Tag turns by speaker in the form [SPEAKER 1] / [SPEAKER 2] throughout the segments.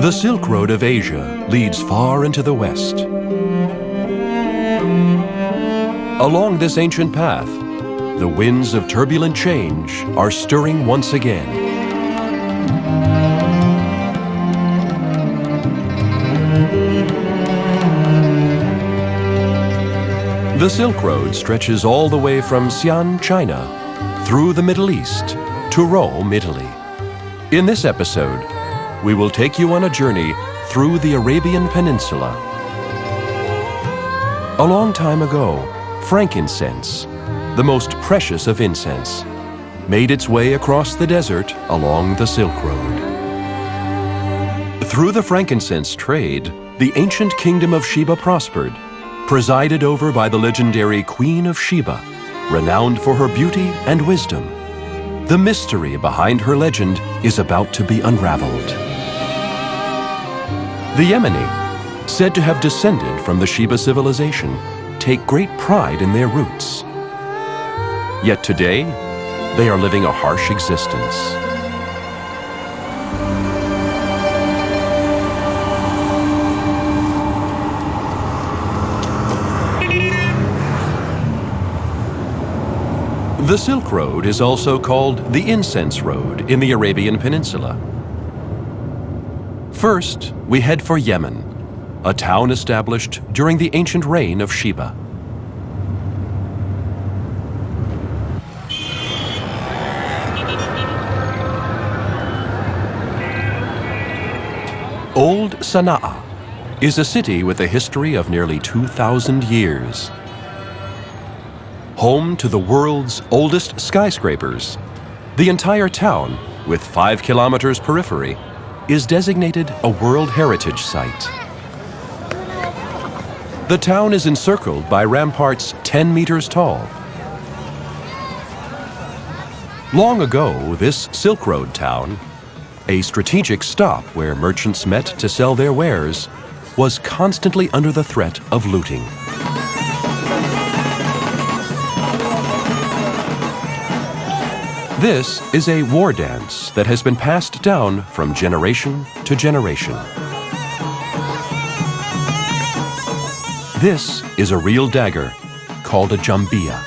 [SPEAKER 1] The Silk Road of Asia leads far into the west. Along this ancient path, the winds of turbulent change are stirring once again. The Silk Road stretches all the way from Xi'an, China, through the Middle East to Rome, Italy. In this episode, we will take you on a journey through the Arabian Peninsula. A long time ago, frankincense, the most precious of incense, made its way across the desert along the Silk Road. Through the frankincense trade, the ancient kingdom of Sheba prospered, presided over by the legendary Queen of Sheba, renowned for her beauty and wisdom. The mystery behind her legend is about to be unraveled. The Yemeni, said to have descended from the Sheba civilization, take great pride in their roots. Yet today, they are living a harsh existence. The Silk Road is also called the Incense Road in the Arabian Peninsula. First, we head for Yemen, a town established during the ancient reign of Sheba. Old Sana'a is a city with a history of nearly 2,000 years. Home to the world's oldest skyscrapers, the entire town, with 5 kilometers periphery, is designated a World Heritage Site. The town is encircled by ramparts 10 meters tall. Long ago, this Silk Road town, a strategic stop where merchants met to sell their wares, was constantly under the threat of looting. This is a war dance that has been passed down from generation to generation. This is a real dagger called a jambiyah.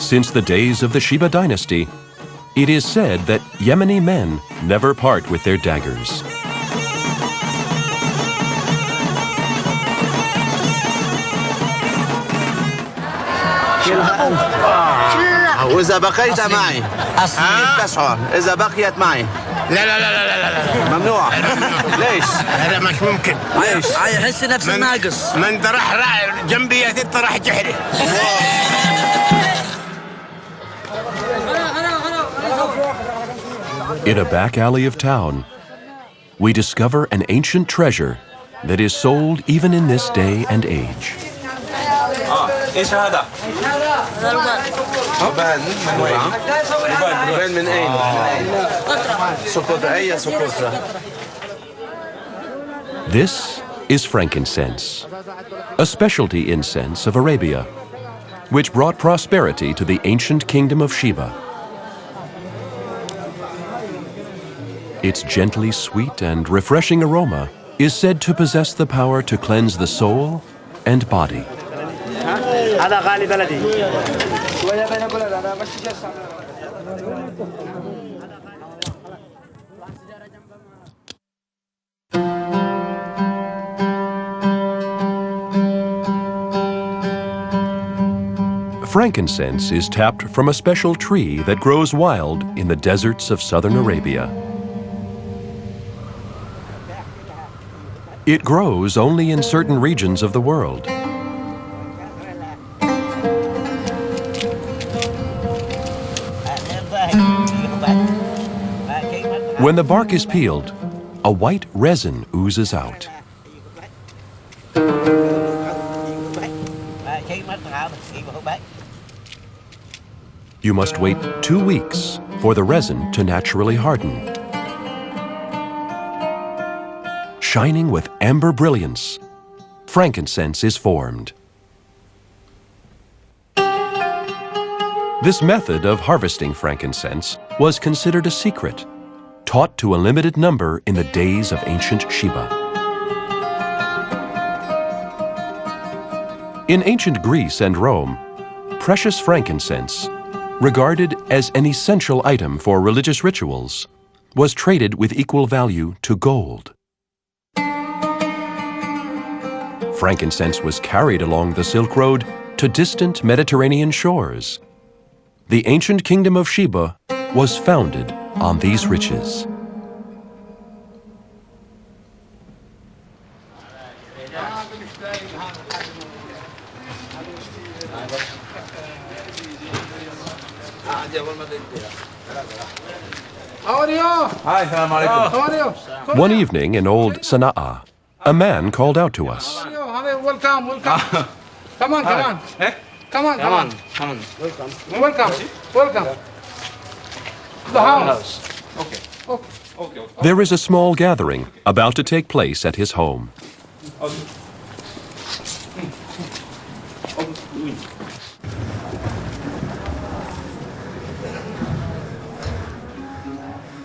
[SPEAKER 1] Since the days of the Sheba dynasty, it is said that Yemeni men never part with their daggers.
[SPEAKER 2] وإذا بقيت معي تشعر إذا بقيت معي
[SPEAKER 3] لا لا لا لا لا لا
[SPEAKER 2] ممنوع ليش؟
[SPEAKER 3] هذا مش ممكن
[SPEAKER 2] ليش؟
[SPEAKER 4] يحس نفسه ناقص
[SPEAKER 3] ما انت راح جنبي انت راح تحرق.
[SPEAKER 1] In a back alley of town, we discover an ancient treasure that is sold even in this day and age.
[SPEAKER 2] إيش هذا؟ يبان من وين؟ يبان من أين؟ سقوط أي سقوط؟
[SPEAKER 1] This is frankincense, a specialty incense of Arabia, which brought prosperity to the ancient kingdom of Sheba. Its gently sweet and refreshing aroma is said to possess the power to cleanse the soul and body.
[SPEAKER 5] هذا غالي بلدي.
[SPEAKER 1] Frankincense is tapped from a special tree that grows wild in the deserts of southern Arabia. It grows only in certain regions of the world. When the bark is peeled, a white resin oozes out. You must wait 2 weeks for the resin to naturally harden. Shining with amber brilliance, frankincense is formed. This method of harvesting frankincense was considered a secret, taught to a limited number in the days of ancient Sheba. In ancient Greece and Rome, precious frankincense, regarded as an essential item for religious rituals, was traded with equal value to gold. Frankincense was carried along the Silk Road to distant Mediterranean shores. The ancient kingdom of Sheba was founded on these riches.
[SPEAKER 6] How are you?
[SPEAKER 2] Hi, salam alaikum.
[SPEAKER 6] How are you?
[SPEAKER 1] One evening in old Sana'a, a man called out to us.
[SPEAKER 6] How are you? Welcome, welcome. Come on, come on. Come on, come on. Welcome, welcome. The house.
[SPEAKER 1] There is a small gathering about to take place at his home.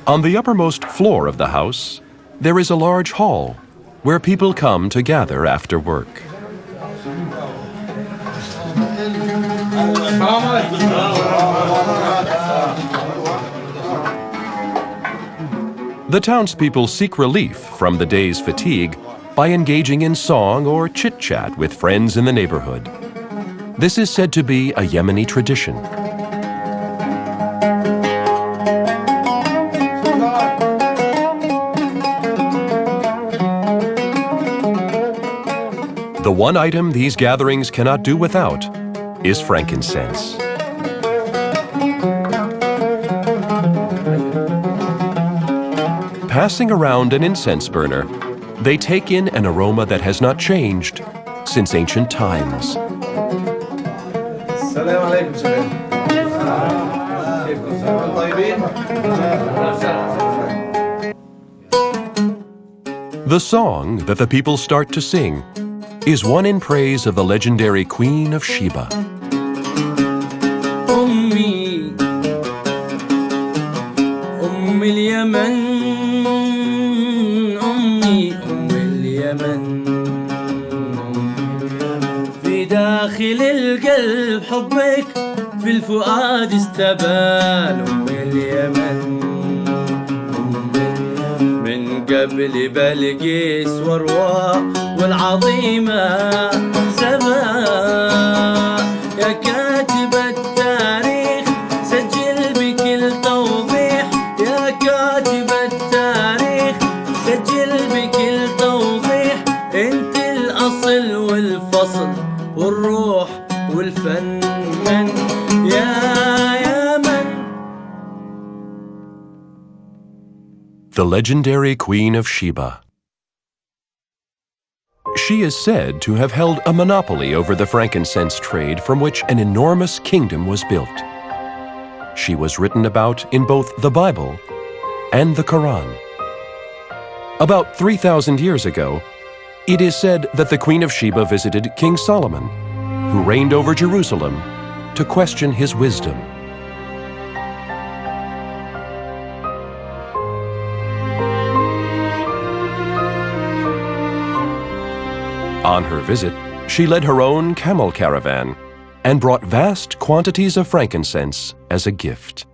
[SPEAKER 1] On the uppermost floor of the house, there is a large hall where people come to gather after work. The townspeople seek relief from the day's fatigue by engaging in song or chit-chat with friends in the neighborhood. This is said to be a Yemeni tradition. The one item these gatherings cannot do without is frankincense. Passing around an incense burner, they take in an aroma that has not changed since ancient times.
[SPEAKER 2] Salam alaikum,
[SPEAKER 1] The song that the people start to sing is one in praise of the legendary Queen of Sheba.
[SPEAKER 7] أمي أم اليمن أمي أم اليمن في داخل القلب حبك في الفؤاد استبان أم اليمن من قبل بلقيس وروى والعظيمة سما يا كاتب التاريخ سجل بكل توضيح يا كاتب التاريخ سجل بكل توضيح انت الأصل والفصل والروح والفن من يا يمن.
[SPEAKER 1] The legendary Queen of Sheba. She is said to have held a monopoly over the frankincense trade from which an enormous kingdom was built. She was written about in both the Bible and the Quran. About 3,000 years ago, it is said that the Queen of Sheba visited King Solomon, who reigned over Jerusalem, to question his wisdom. On her visit, she led her own camel caravan and brought vast quantities of frankincense as a gift.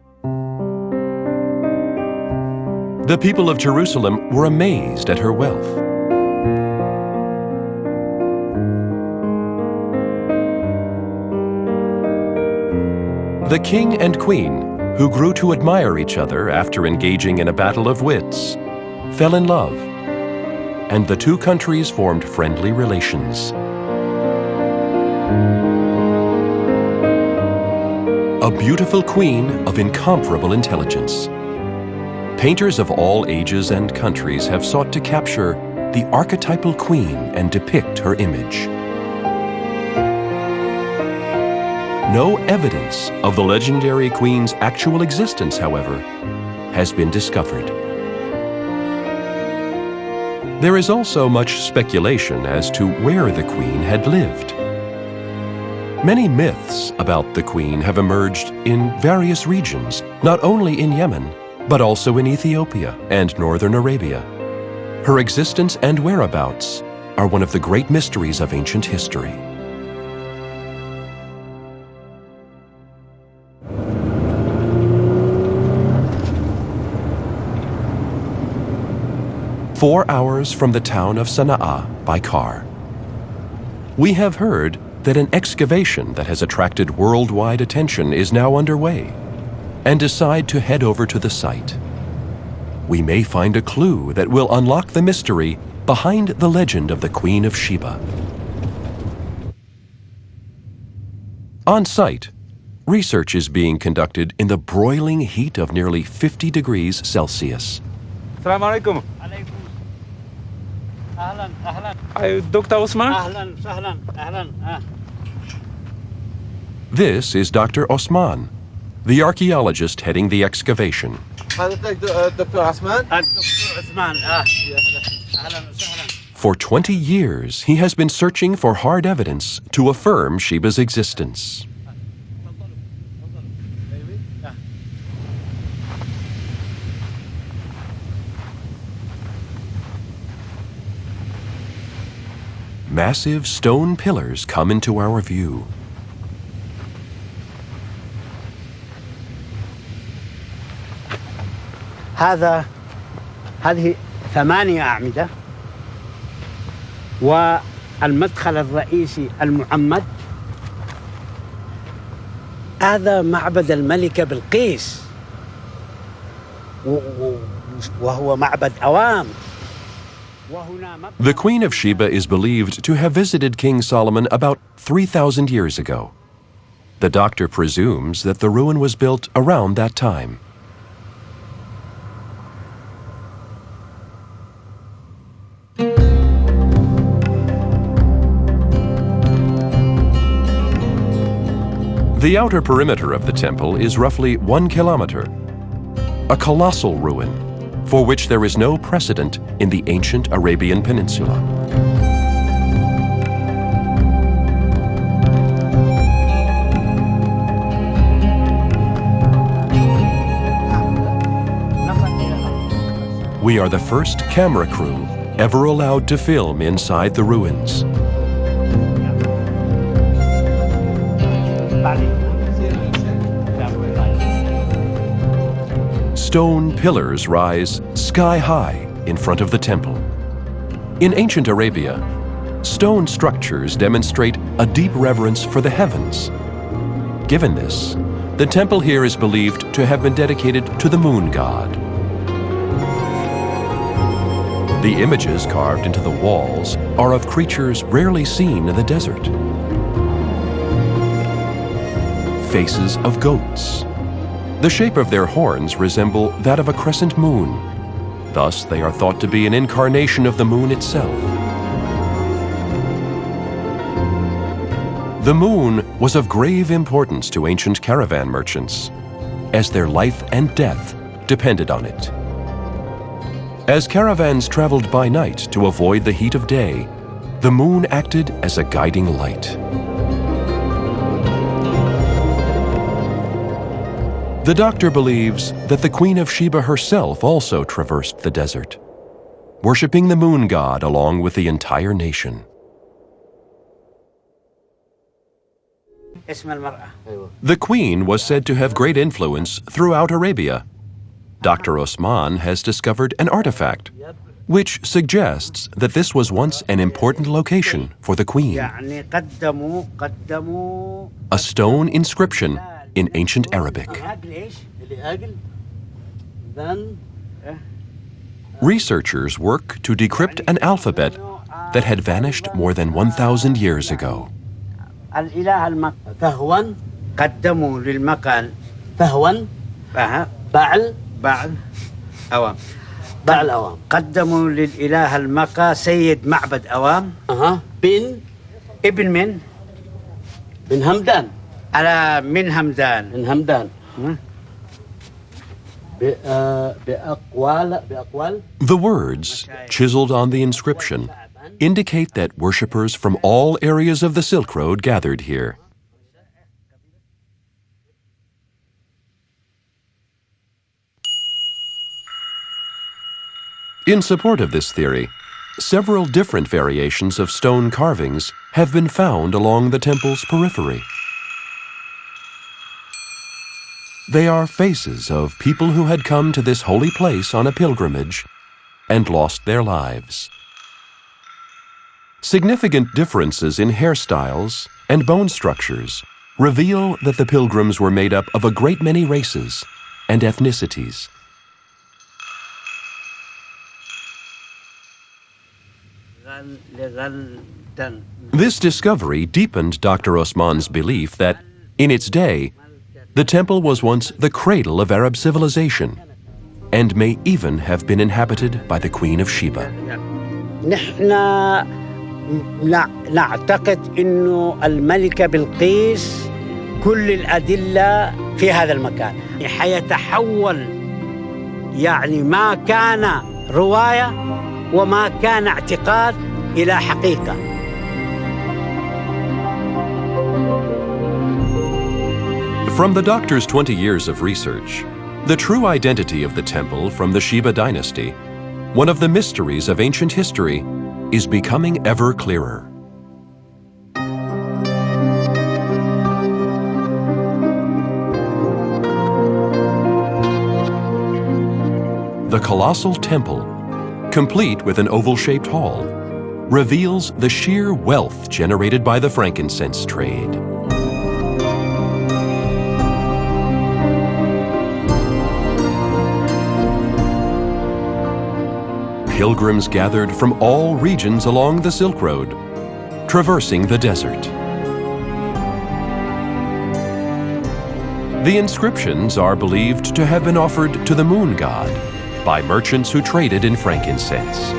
[SPEAKER 1] The people of Jerusalem were amazed at her wealth. The king and queen, who grew to admire each other after engaging in a battle of wits, fell in love, and the two countries formed friendly relations. A beautiful queen of incomparable intelligence. Painters of all ages and countries have sought to capture the archetypal queen and depict her image. No evidence of the legendary queen's actual existence, however, has been discovered. There is also much speculation as to where the queen had lived. Many myths about the queen have emerged in various regions, not only in Yemen, but also in Ethiopia and northern Arabia. Her existence and whereabouts are one of the great mysteries of ancient history. "4 hours from the town of Sana'a by car. We have heard that an excavation that has attracted worldwide attention is now underway, and decide to head over to the site. We may find a clue that will unlock the mystery behind the legend of the Queen of Sheba." On site, research is being conducted in the broiling heat of nearly 50 degrees Celsius.
[SPEAKER 8] Assalamu alaikum.
[SPEAKER 5] اهلا اهلا
[SPEAKER 8] Are you Dr. Osman?
[SPEAKER 5] اهلا سهلا اهلا
[SPEAKER 1] This is Dr. Osman, the archaeologist heading the excavation.
[SPEAKER 2] حضرتك دكتور عثمان؟
[SPEAKER 5] الدكتور عثمان اهلا وسهلا.
[SPEAKER 1] For 20 years, he has been searching for hard evidence to affirm Sheba's existence. Massive stone pillars come into our view.
[SPEAKER 5] هذه 8 أعمدة، والمدخل الرئيسي المعمد. هذا معبد الملكة بلقيس، وهو معبد أوام.
[SPEAKER 1] The Queen of Sheba is believed to have visited King Solomon about 3,000 years ago. The doctor presumes that the ruin was built around that time. The outer perimeter of the temple is roughly 1 kilometer, a colossal ruin for which there is no precedent in the ancient Arabian Peninsula. We are the first camera crew ever allowed to film inside the ruins. Stone pillars rise sky high in front of the temple. In ancient Arabia, stone structures demonstrate a deep reverence for the heavens. Given this, the temple here is believed to have been dedicated to the moon god. The images carved into the walls are of creatures rarely seen in the desert. Faces of goats. The shape of their horns resemble that of a crescent moon. Thus, they are thought to be an incarnation of the moon itself. The moon was of grave importance to ancient caravan merchants, as their life and death depended on it. As caravans traveled by night to avoid the heat of day, the moon acted as a guiding light. The doctor believes that the Queen of Sheba herself also traversed the desert, worshiping the moon god along with the entire nation. The queen was said to have great influence throughout Arabia. Dr. Osman has discovered an artifact which suggests that this was once an important location for the queen. A stone inscription in ancient Arabic. Researchers work to decrypt an alphabet that had vanished more than 1,000 years ago.
[SPEAKER 5] قدموا للمكان فهوا بعل أوام قدموا للإله المكة سيد معبد أوام بن ابن من بن همدان على من همدان بأقوال.
[SPEAKER 1] The words chiseled on the inscription indicate that worshippers from all areas of the Silk Road gathered here. In support of this theory, several different variations of stone carvings have been found along the temple's periphery. They are faces of people who had come to this holy place on a pilgrimage and lost their lives. Significant differences in hairstyles and bone structures reveal that the pilgrims were made up of a great many races and ethnicities. This discovery deepened Dr. Osman's belief that, in its day, the temple was once the cradle of Arab civilization and may even have been inhabited by the Queen of Sheba.
[SPEAKER 5] نحن نعتقد إنه الملكة بلقيس كل الأدلة في هذا المكان. حيتحول يعني ما كان رواية وما كان اعتقاد إلى حقيقة.
[SPEAKER 1] From the doctor's 20 years of research, the true identity of the temple from the Sheba dynasty, one of the mysteries of ancient history, is becoming ever clearer. The colossal temple, complete with an oval-shaped hall, reveals the sheer wealth generated by the frankincense trade. Pilgrims gathered from all regions along the Silk Road, traversing the desert. The inscriptions are believed to have been offered to the moon god by merchants who traded in frankincense.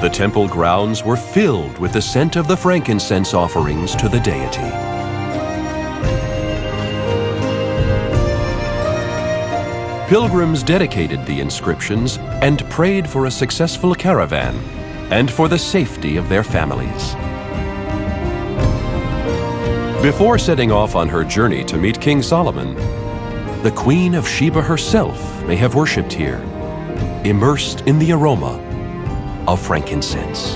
[SPEAKER 1] The temple grounds were filled with the scent of the frankincense offerings to the deity. Pilgrims dedicated the inscriptions and prayed for a successful caravan and for the safety of their families. Before setting off on her journey to meet King Solomon, the Queen of Sheba herself may have worshipped here, immersed in the aroma of frankincense.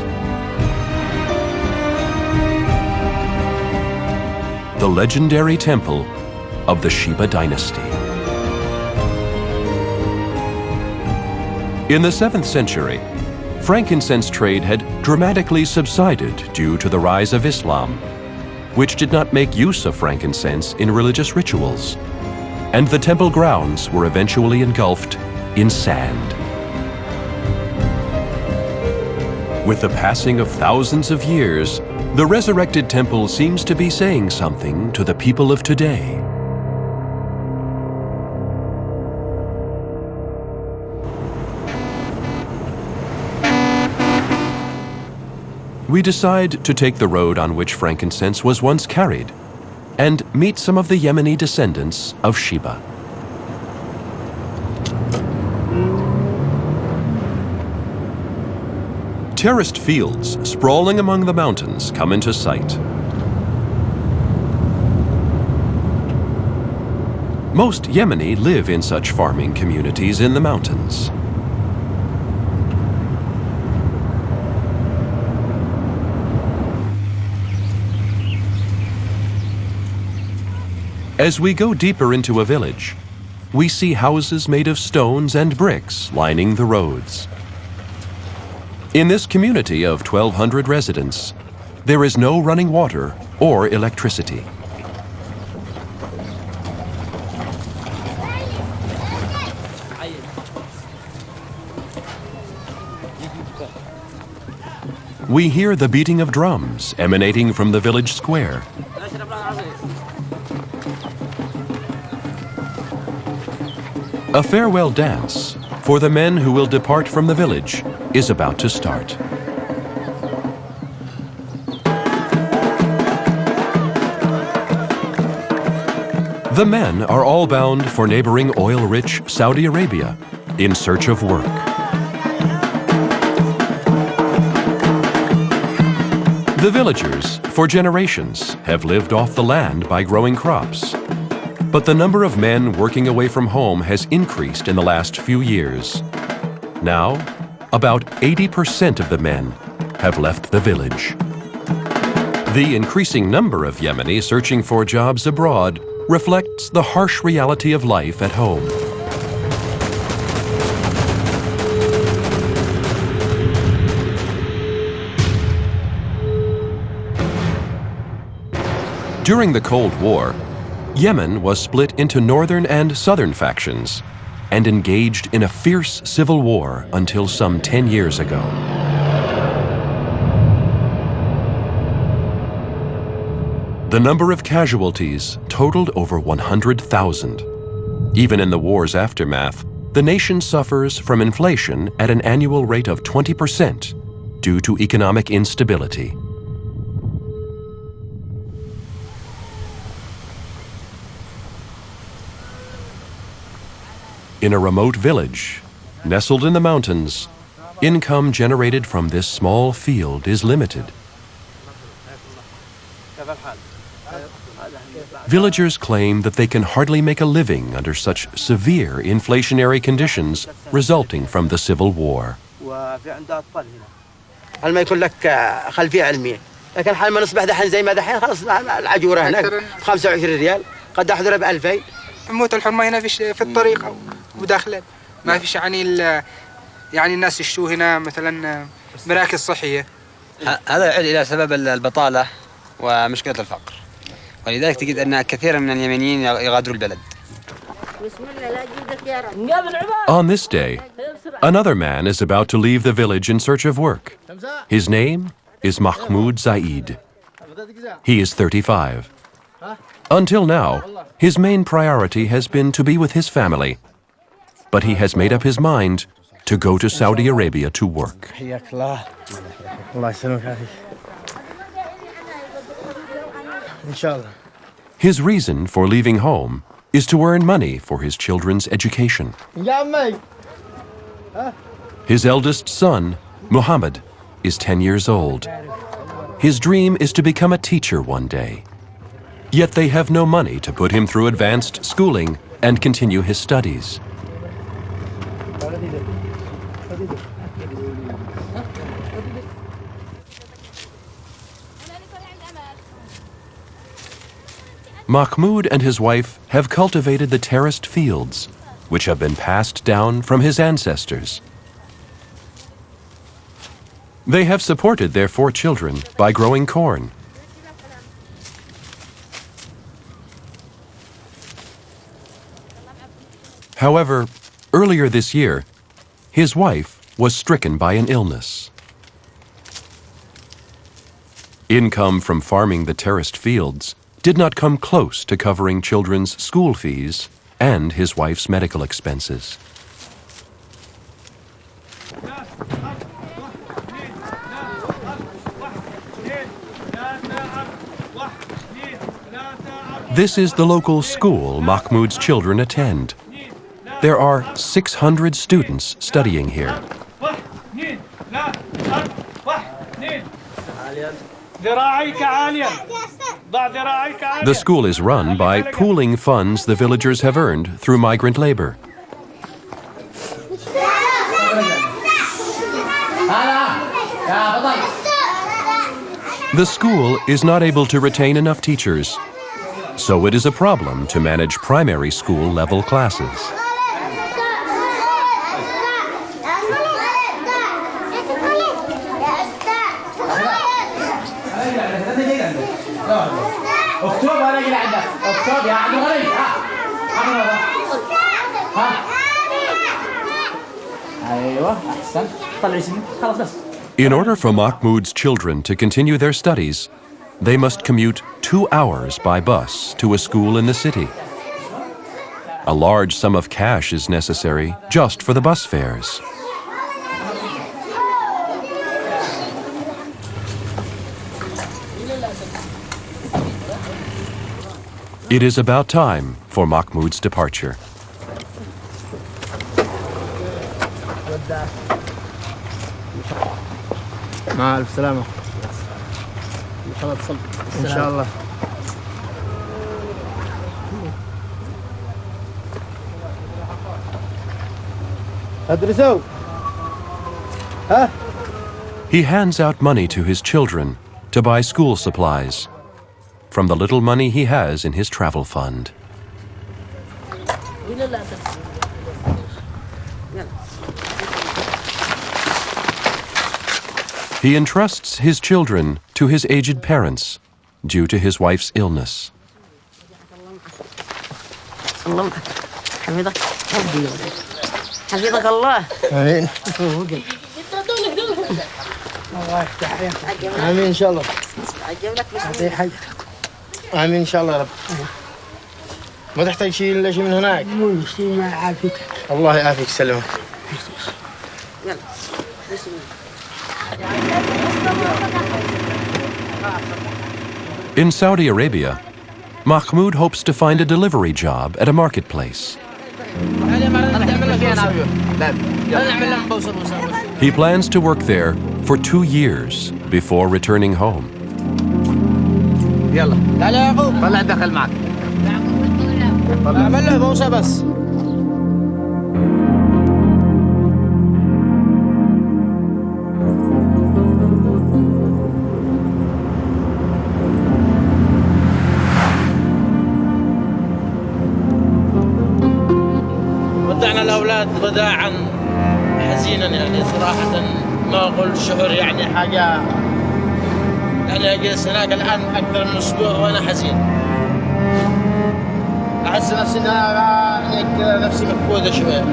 [SPEAKER 1] The legendary temple of the Sheba dynasty. In the 7th century, frankincense trade had dramatically subsided due to the rise of Islam, which did not make use of frankincense in religious rituals, and the temple grounds were eventually engulfed in sand. With the passing of thousands of years, the resurrected temple seems to be saying something to the people of today. We decide to take the road on which frankincense was once carried and meet some of the Yemeni descendants of Sheba. Terraced fields sprawling among the mountains come into sight. Most Yemeni live in such farming communities in the mountains. As we go deeper into a village, we see houses made of stones and bricks lining the roads. In this community of 1,200 residents, there is no running water or electricity. We hear the beating of drums emanating from the village square. A farewell dance for the men who will depart from the village is about to start. The men are all bound for neighboring oil-rich Saudi Arabia in search of work. The villagers, for generations, have lived off the land by growing crops. But the number of men working away from home has increased in the last few years. Now, about 80% of the men have left the village. The increasing number of Yemeni searching for jobs abroad reflects the harsh reality of life at home. During the Cold War, Yemen was split into northern and southern factions and engaged in a fierce civil war until some 10 years ago. The number of casualties totaled over 100,000. Even in the war's aftermath, the nation suffers from inflation at an annual rate of 20% due to economic instability. In a remote village, nestled in the mountains, income generated from this small field is limited. Villagers claim that they can hardly make a living under such severe inflationary conditions resulting from the civil war.
[SPEAKER 2] هل ما يكون لك خلفية علمية لكن حال ما نصبح دحين زي ما دحين خلاص العجورة هناك ب 25 ريال قد أحضرها ب 2000.
[SPEAKER 6] موت الحرمة هنا في الطريق وداخل ما فيش يعني الناس يشتوا هنا مثلا مراكز صحية.
[SPEAKER 9] هذا يعود إلى سبب البطالة ومشكلة الفقر، ولذلك تجد أن كثير من اليمنيين يغادروا البلد.
[SPEAKER 1] On this day, another man is about to leave the village in search of work. His name is Mahmoud Zaid. He is 35. Until now, his main priority has been to be with his family, but he has made up his mind to go to Saudi Arabia to work. His reason for leaving home is to earn money for his children's education. His eldest son, Muhammad, is 10 years old. His dream is to become a teacher one day. Yet they have no money to put him through advanced schooling and continue his studies. Mahmoud and his wife have cultivated the terraced fields, which have been passed down from his ancestors. They have supported their 4 children by growing corn. However, earlier this year, his wife was stricken by an illness. Income from farming the terraced fields did not come close to covering children's school fees and his wife's medical expenses. This is the local school Mahmoud's children attend. There are 600 students studying here. The school is run by pooling funds the villagers have earned through migrant labor. The school is not able to retain enough teachers, so it is a problem to manage primary school level classes. In order for Mahmoud's children to continue their studies, they must commute 2 hours by bus to a school in the city. A large sum of cash is necessary just for the bus fares. It is about time for Mahmoud's departure.
[SPEAKER 10] مع ألف سلامة.
[SPEAKER 3] ان شاء الله.
[SPEAKER 2] ادرسوا. ها؟
[SPEAKER 1] He hands out money to his children to buy school supplies from the little money he has in his travel fund. He entrusts his children to his aged parents due to his wife's illness.
[SPEAKER 10] حفظك الله.
[SPEAKER 2] امين. الله يفتح عليك. امين ان شاء الله. يعطيه حاجه. امين ان شاء الله يا رب. ما تحتاج شيء الا شيء من هناك. مو شيء ما يعافيك. الله يعافيك سلمك.
[SPEAKER 1] In Saudi Arabia, Mahmoud hopes to find a delivery job at a marketplace. He plans to work there for 2 years before returning home.
[SPEAKER 2] يلا تعال يا يعقوب طلع دخل معك. اعمل له بوسه بس.
[SPEAKER 5] ودعنا الأولاد وداعا حزينا يعني صراحة ما أقول شعور يعني حاجة يعني أجلس هناك الآن أكثر من أسبوع وأنا حزين. أحس نفسي يعني كذا نفسي مفقودة شوية.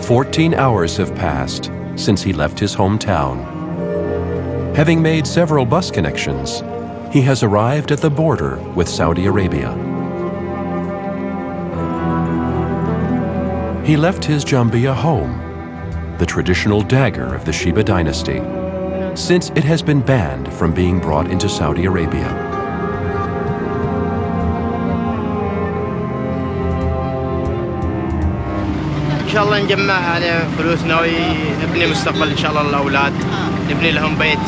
[SPEAKER 1] "14 hours have passed since he left his hometown. Having made several bus connections, he has arrived at the border with Saudi Arabia. He left his Jambiya home, the traditional dagger of the Shiba dynasty, since it has been banned from being brought into Saudi Arabia.
[SPEAKER 2] ان شاء الله نجمع على فلوسنا ونبني مستقبل ان شاء الله للاولاد، نبني لهم بيت.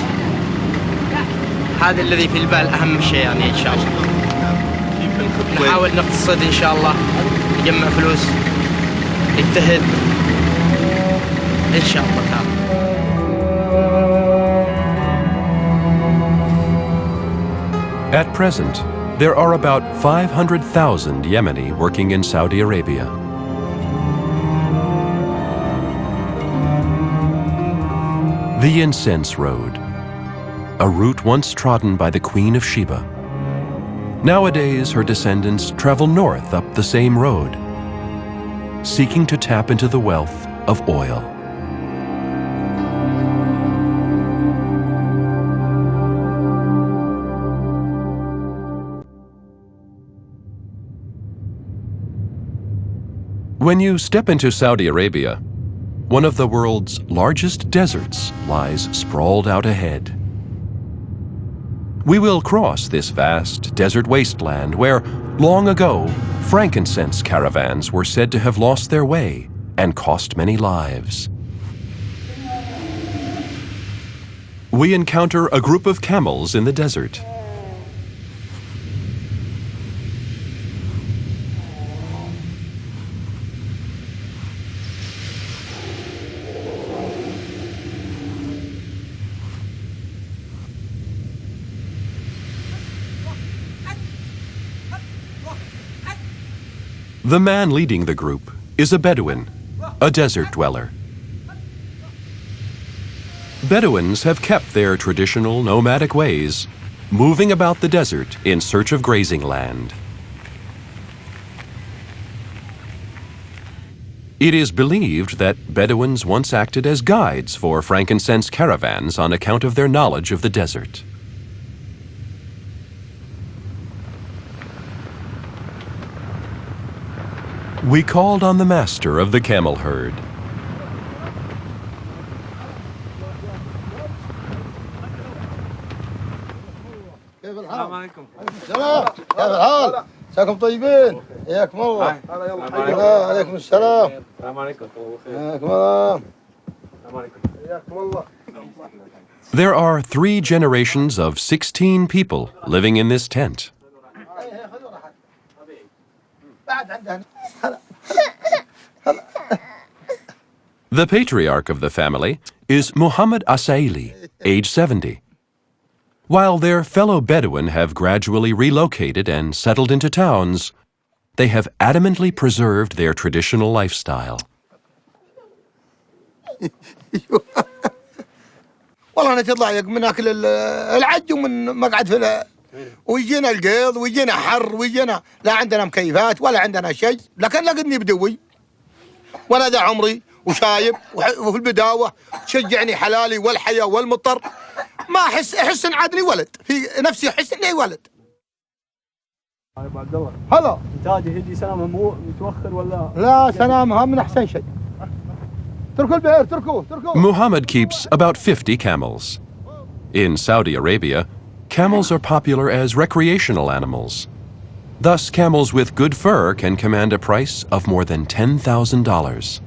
[SPEAKER 2] هذا الذي في البال اهم شيء يعني ان شاء الله. نحاول نقتصد ان شاء الله، نجمع فلوس، نجتهد ان شاء الله تعالى.
[SPEAKER 1] At present, there are about 500,000 Yemeni working in Saudi Arabia. The Incense Road, a route once trodden by the Queen of Sheba. Nowadays, her descendants travel north up the same road, seeking to tap into the wealth of oil. When you step into Saudi Arabia, one of the world's largest deserts lies sprawled out ahead. We will cross this vast desert wasteland where, long ago, frankincense caravans were said to have lost their way and cost many lives. We encounter a group of camels in the desert. The man leading the group is a Bedouin, a desert dweller. Bedouins have kept their traditional nomadic ways, moving about the desert in search of grazing land. It is believed that Bedouins once acted as guides for frankincense caravans on account of their knowledge of the desert. We called on the master of the camel herd.
[SPEAKER 8] السلام عليكم.
[SPEAKER 2] السلام، كيف الحال؟ مساكم طيبين؟ حياكم الله. عليكم السلام.
[SPEAKER 8] السلام عليكم.
[SPEAKER 2] حياكم الله. حياكم الله.
[SPEAKER 1] There are 3 generations of 16 people living in this tent. The patriarch of the family is Muhammad Asaili, age 70. While their fellow Bedouin have gradually relocated and settled into towns, they have adamantly preserved their traditional lifestyle.
[SPEAKER 2] والله أنا تضايق من أكل العج ومن مقعد في ويجينا القيض ويجينا حر ويجينا لا عندنا مكيفات ولا عندنا شيء، لكن لقني بدوي وأنا ذا عمري وشايب وفي البداوة تشجعني حلالي والحياة والمطر، ما أحس إن عادني ولد في نفسي، أحس إني ولد.
[SPEAKER 8] عبد الله.
[SPEAKER 2] هلا.
[SPEAKER 8] إنتاجه هدي سنة مو متوخر ولا؟
[SPEAKER 2] لا سلامها من أحسن شيء. تركوا البئر تركوه.
[SPEAKER 1] Muhammad keeps about 50 camels. In Saudi Arabia, camels are popular as recreational animals. Thus, camels with good fur can command a price of more than $10,000.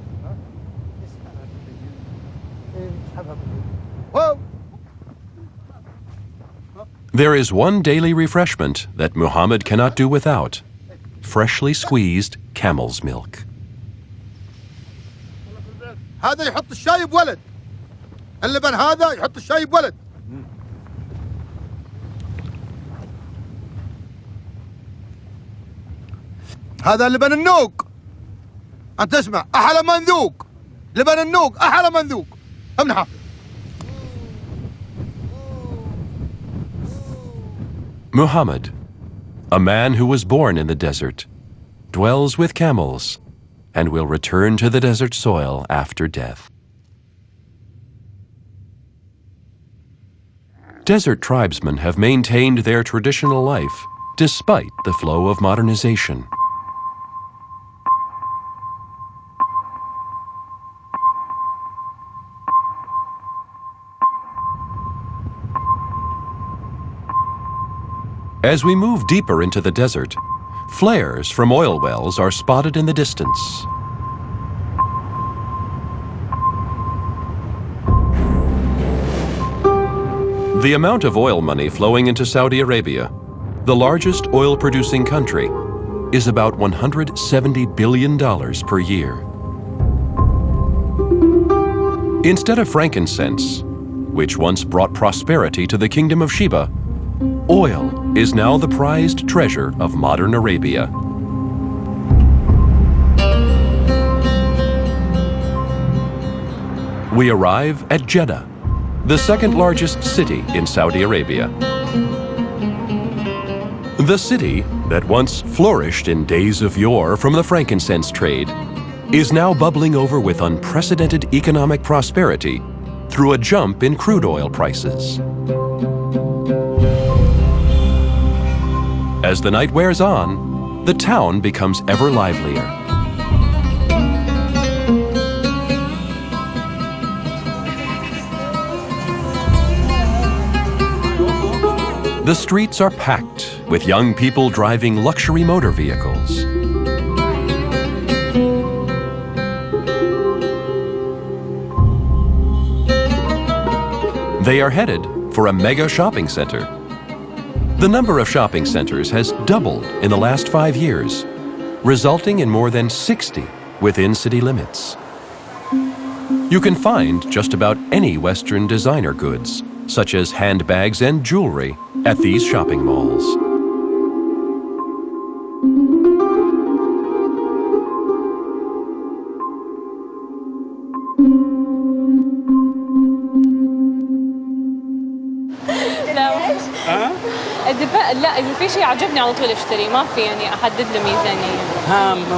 [SPEAKER 1] There is one daily refreshment that Muhammad cannot do without: freshly squeezed camel's milk.
[SPEAKER 2] هذا يحط الشاي بولد، اللبن هذا يحط الشاي بولد. هذا لبن النوق، أنت تسمع أحلى من ذوق، لبن النوق أحلى من ذوق. امنحه.
[SPEAKER 1] Muhammad, a man who was born in the desert, dwells with camels and will return to the desert soil after death. Desert tribesmen have maintained their traditional life despite the flow of modernization. As we move deeper into the desert, flares from oil wells are spotted in the distance. The amount of oil money flowing into Saudi Arabia, the largest oil-producing country, is about $170 billion per year. Instead of frankincense, which once brought prosperity to the Kingdom of Sheba, oil is now the prized treasure of modern Arabia. We arrive at Jeddah, the second largest city in Saudi Arabia. The city that once flourished in days of yore from the frankincense trade is now bubbling over with unprecedented economic prosperity through a jump in crude oil prices. As the night wears on, the town becomes ever livelier. The streets are packed with young people driving luxury motor vehicles. They are headed for a mega shopping center. The number of shopping centers has doubled in the last 5 years, resulting in more than 60 within city limits. You can find just about any Western designer goods, such as handbags and jewelry, at these shopping malls.
[SPEAKER 10] لا اذا في شيء عجبني على طول اشتري، ما في يعني احدد له ميزانيه.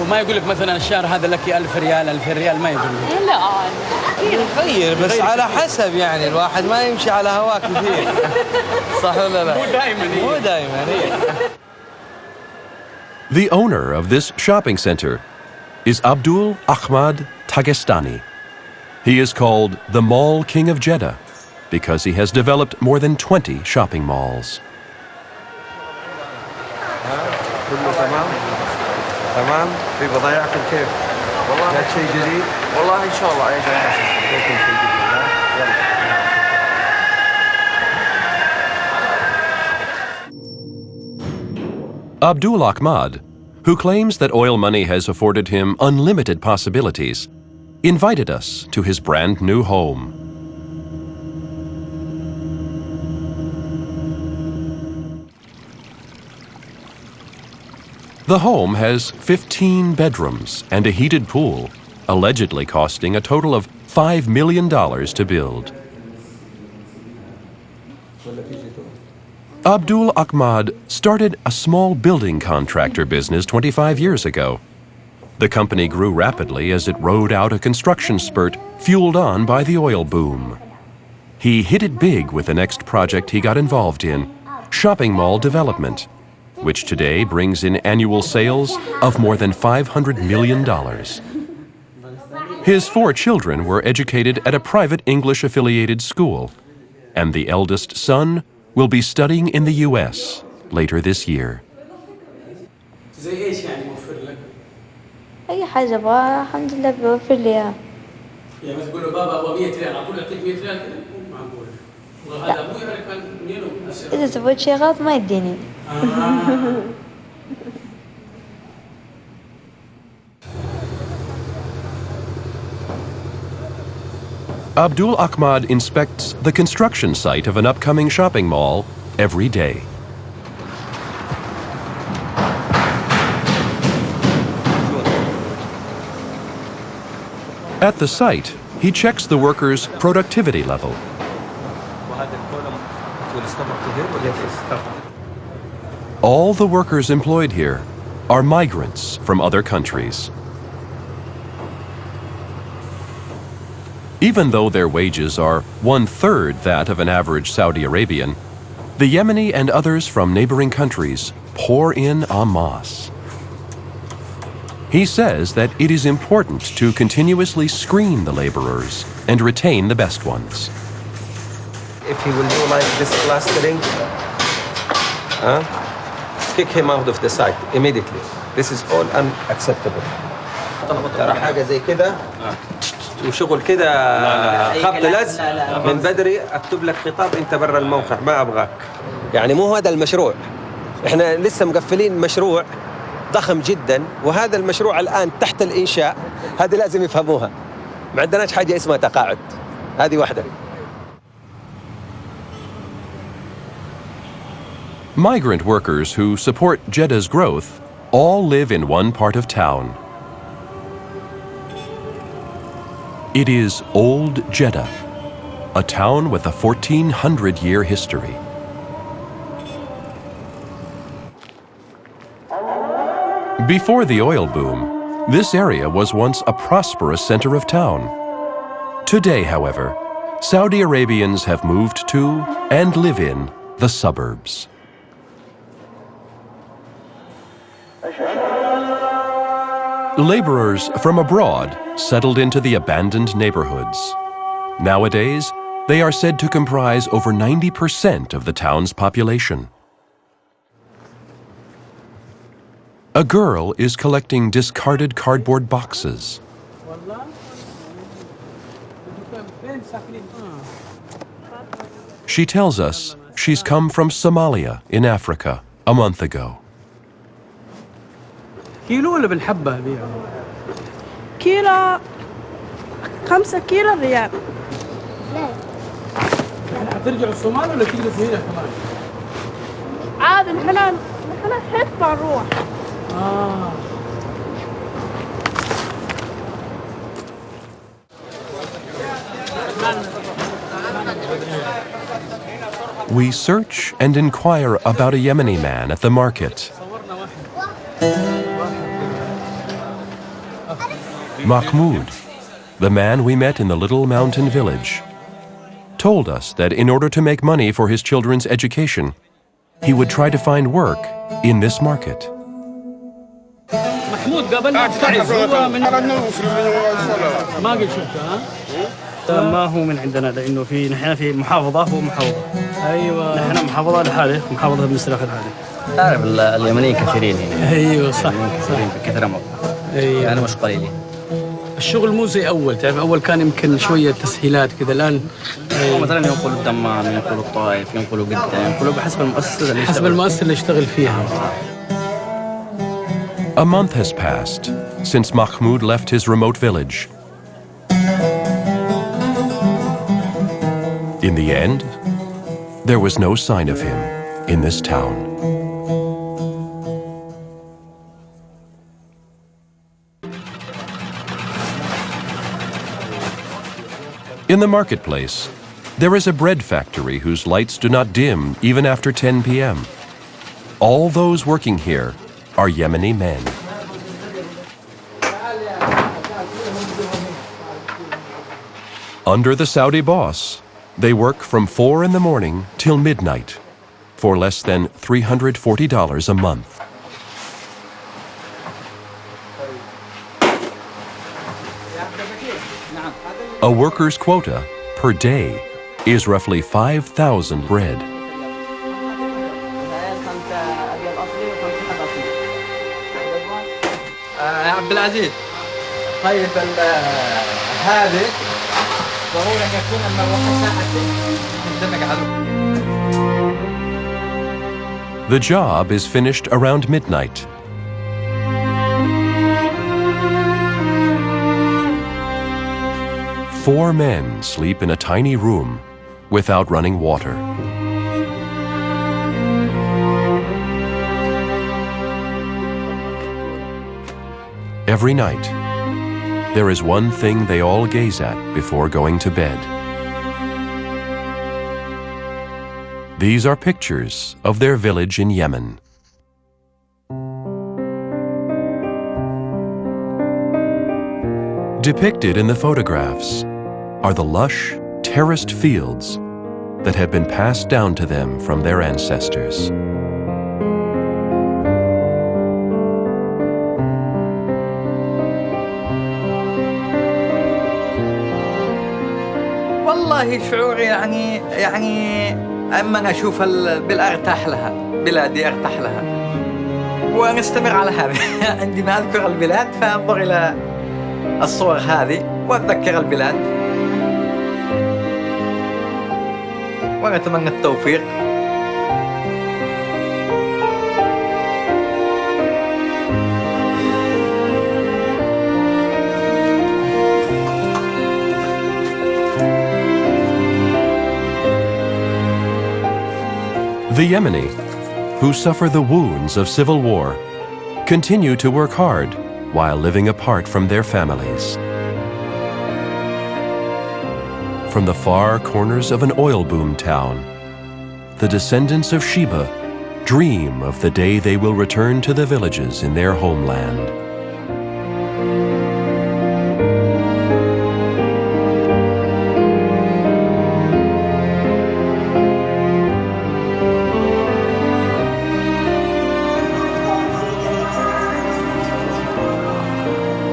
[SPEAKER 5] ما يقول لك مثلا الشهر هذا لك 1000 ريال 2000 ريال، ما يقول لك.
[SPEAKER 10] لا
[SPEAKER 11] يغير بس على حسب، يعني الواحد ما يمشي على هواه كثير. صح ولا لا؟ مو دائما.
[SPEAKER 1] The owner of this shopping center is Abdul Ahmad Tagestani. He is called the Mall King of Jeddah because he has developed more than 20 shopping malls.
[SPEAKER 11] تمام في بضايعكم كيف؟ والله جاك شيء جديد؟ والله ان شاء الله اي
[SPEAKER 1] Abdul Ahmad, who claims that oil money has afforded him unlimited possibilities, invited us to his brand new home. The home has 15 bedrooms and a heated pool, allegedly costing a total of $5 million to build. Abdul Ahmad started a small building contractor business 25 years ago. The company grew rapidly as it rode out a construction spurt fueled on by the oil boom. He hit it big with the next project he got involved in, shopping mall development, which today brings in annual sales of more than $500 million. His 4 children were educated at a private English-affiliated school, and the eldest son will be studying in the U.S. later this year.
[SPEAKER 12] أي حاجة أبغاها الحمد لله بيوفر لي إياها.
[SPEAKER 13] يعني بس تقول له بابا أبغى 100 ريال على طول يعطيك 100 ريال كذا؟ مو معقول. وهذا أبوي يعرف منين
[SPEAKER 12] إذا سويت شيء غلط ما يديني.
[SPEAKER 1] Abdul Ahmad inspects the construction site of an upcoming shopping mall every day. At the site, he checks the workers' productivity level. All the workers employed here are migrants from other countries. Even though their wages are 1/3 that of an average Saudi Arabian, the Yemeni and others from neighboring countries pour in en masse. He says that it is important to continuously screen the laborers and retain the best ones.
[SPEAKER 11] If he will do like this plastering, kick him out of the site immediately. This is all unacceptable. ترى حاجة زي كده وشغل كده خبط لزق من بدري اكتب لك خطاب انت برا الموقع ما ابغاك. يعني مو هذا المشروع. احنا لسه مقفلين مشروع ضخم جدا وهذا المشروع الآن تحت الإنشاء. هذه لازم يفهموها. ما عندناش حاجة اسمها تقاعد. هذه واحدة.
[SPEAKER 1] Migrant workers who support Jeddah's growth all live in one part of town. It is Old Jeddah, a town with a 1400-year history. Before the oil boom, this area was once a prosperous center of town. Today, however, Saudi Arabians have moved to and live in the suburbs. Laborers from abroad settled into the abandoned neighborhoods. Nowadays, they are said to comprise over 90% of the town's population. A girl is collecting discarded cardboard boxes. She tells us she's come from Somalia in Africa a month ago.
[SPEAKER 5] كيلو ولا بالحبة بيعه؟
[SPEAKER 14] كيلو 5 كيلو ريال.
[SPEAKER 13] يعني حترجعوا الصومال ولا تجلسوا هنا كمان؟
[SPEAKER 14] عادي نحن هيك بنروح.
[SPEAKER 1] we search and inquire about a Yemeni man at the market. Mahmoud, the man we met in the little mountain village, told us that in order to make money for his children's education, he would try to find work in this market.
[SPEAKER 8] محمود قابلنا تعز هو من ما قد شفته ها؟ ما هو من عندنا لانه في نحن في محافظه هو محافظه. ايوه نحن محافظه لحاله محافظه بن سلاخ لحاله.
[SPEAKER 15] تعرف اليمنيين كثيرين هنا.
[SPEAKER 8] ايوه صح
[SPEAKER 15] كثيرين بكثره مره.
[SPEAKER 8] ايوه
[SPEAKER 15] يعني مش قليلين.
[SPEAKER 8] الشغل مو زي اول تعرف اول كان يمكن شويه تسهيلات كذا الان
[SPEAKER 15] مثلا ينقلوا الدمام ينقلوا الطائف ينقلوا قدام ينقلوا بحسب المؤسسه اللي
[SPEAKER 8] حسب المؤسسه اللي يشتغل فيها.
[SPEAKER 1] A month has passed since Mahmoud left his remote village. In the end, there was no sign of him in this town. In the marketplace, there is a bread factory whose lights do not dim even after 10 p.m. All those working here are Yemeni men. Under the Saudi boss, they work from 4 in the morning till midnight for less than $340 a month. A worker's quota per day is roughly 5,000 bread.
[SPEAKER 8] عبد العزيز طيب هذه ضروري ان يكون المروحه ساعتين قدامك عدو.
[SPEAKER 1] The job is finished around midnight. Four men sleep in a tiny room without running water. Every night, there is one thing they all gaze at before going to bed. These are pictures of their village in Yemen. Depicted in the photographs are the lush, terraced fields that have been passed down to them from their ancestors.
[SPEAKER 16] والله شعور يعني اما اشوف البلاد ارتاح لها بلادي ارتاح لها ونستمر على هذا عندما اذكر البلاد فانظر الى الصور هذه واتذكر البلاد ونتمنى التوفيق.
[SPEAKER 1] The Yemeni, who suffer the wounds of civil war, continue to work hard while living apart from their families. From the far corners of an oil boom town, the descendants of Sheba dream of the day they will return to the villages in their homeland.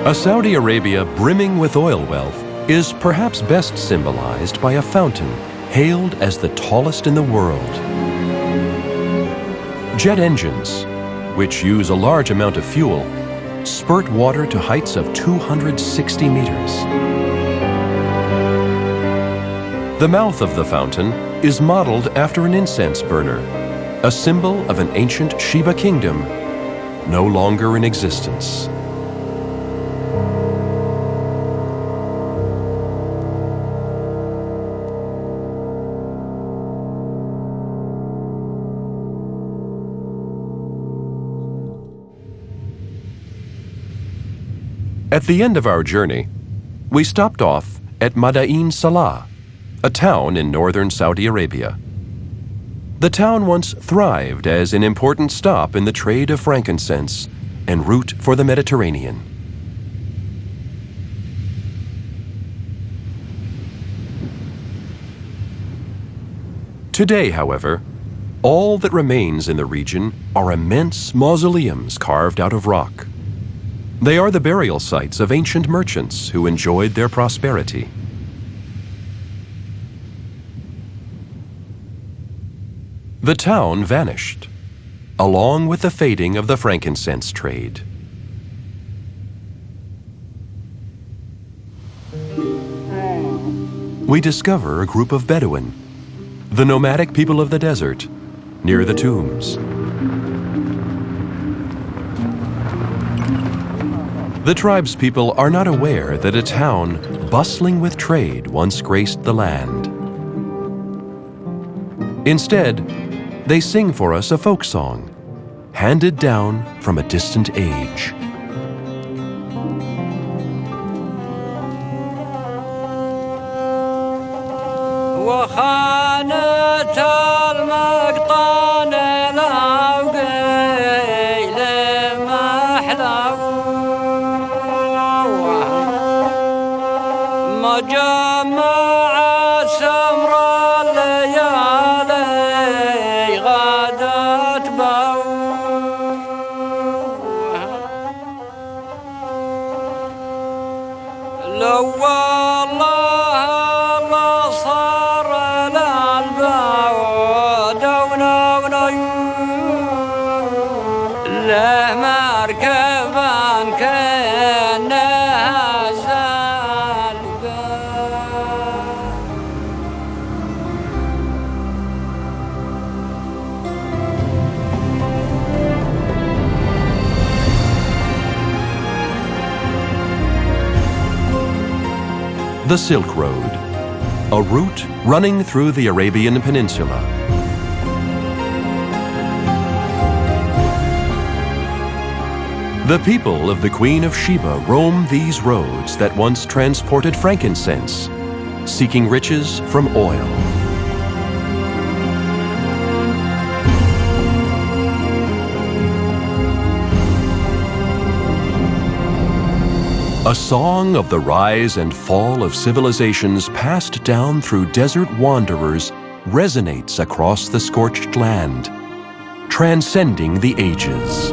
[SPEAKER 1] A Saudi Arabia brimming with oil wealth is perhaps best symbolized by a fountain hailed as the tallest in the world. Jet engines, which use a large amount of fuel, spurt water to heights of 260 meters. The mouth of the fountain is modeled after an incense burner, a symbol of an ancient Sheba kingdom no longer in existence. At the end of our journey, we stopped off at Madain Salah, a town in northern Saudi Arabia. The town once thrived as an important stop in the trade of frankincense en route for the Mediterranean. Today, however, all that remains in the region are immense mausoleums carved out of rock. They are the burial sites of ancient merchants who enjoyed their prosperity. The town vanished, along with the fading of the frankincense trade. We discover a group of Bedouin, the nomadic people of the desert, near the tombs. The tribespeople are not aware that a town bustling with trade once graced the land. Instead, they sing for us a folk song, handed down from a distant age.
[SPEAKER 7] وخانت المقطان العوقيل محلوة مجمع سمر الليالي غادت بوها لو والله ما صار للبعد له مركبا كانها زلبا
[SPEAKER 1] The Silk Road, a route running through the Arabian Peninsula. The people of the Queen of Sheba roam these roads that once transported frankincense, seeking riches from oil. A song of the rise and fall of civilizations passed down through desert wanderers resonates across the scorched land, transcending the ages.